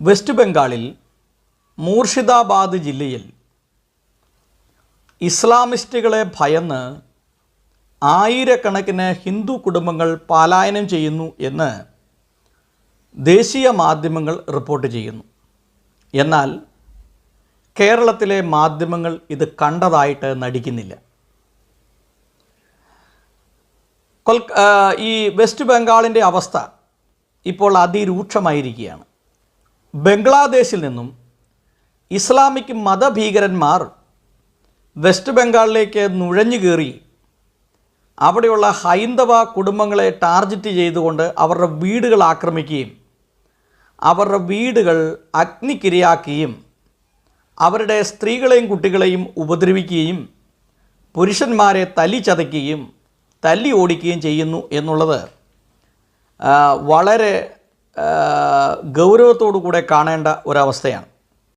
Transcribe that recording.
West ബംഗാളിൽ മൂർഷിദാബാദ് ജില്ലയിൽ ഇസ്ലാമിസ്റ്റുകളെ ഭയന്ന് ആയിരക്കണക്കിന് ഹിന്ദു കുടുംബങ്ങൾ പലായനം ചെയ്യുന്നു എന്ന് ദേശീയ മാധ്യമങ്ങൾ റിപ്പോർട്ട് ചെയ്യുന്നു. എന്നാൽ കേരളത്തിലെ മാധ്യമങ്ങൾ ഇത് കണ്ടതായിട്ട് നടിക്കുന്നില്ല. ഈ വെസ്റ്റ് ബംഗാളിൻ്റെ അവസ്ഥ ഇപ്പോൾ അതിരൂക്ഷമായിരിക്കുകയാണ്. ബംഗ്ലാദേശിൽ നിന്നും ഇസ്ലാമിക് മതഭീകരന്മാർ വെസ്റ്റ് ബംഗാളിലേക്ക് നുഴഞ്ഞു കയറി അവിടെയുള്ള ഹൈന്ദവ കുടുംബങ്ങളെ ടാർഗറ്റ് ചെയ്തുകൊണ്ട് അവരുടെ വീടുകൾ ആക്രമിക്കുകയും അവരുടെ വീടുകൾ അഗ്നിക്കിരയാക്കുകയും അവരുടെ സ്ത്രീകളെയും കുട്ടികളെയും ഉപദ്രവിക്കുകയും പുരുഷന്മാരെ തല്ലിച്ചതയ്ക്കുകയും തല്ലി ഓടിക്കുകയും ചെയ്യുന്നു എന്നുള്ളത് വളരെ ഗൗരവത്തോടു കൂടെ കാണേണ്ട ഒരവസ്ഥയാണ്.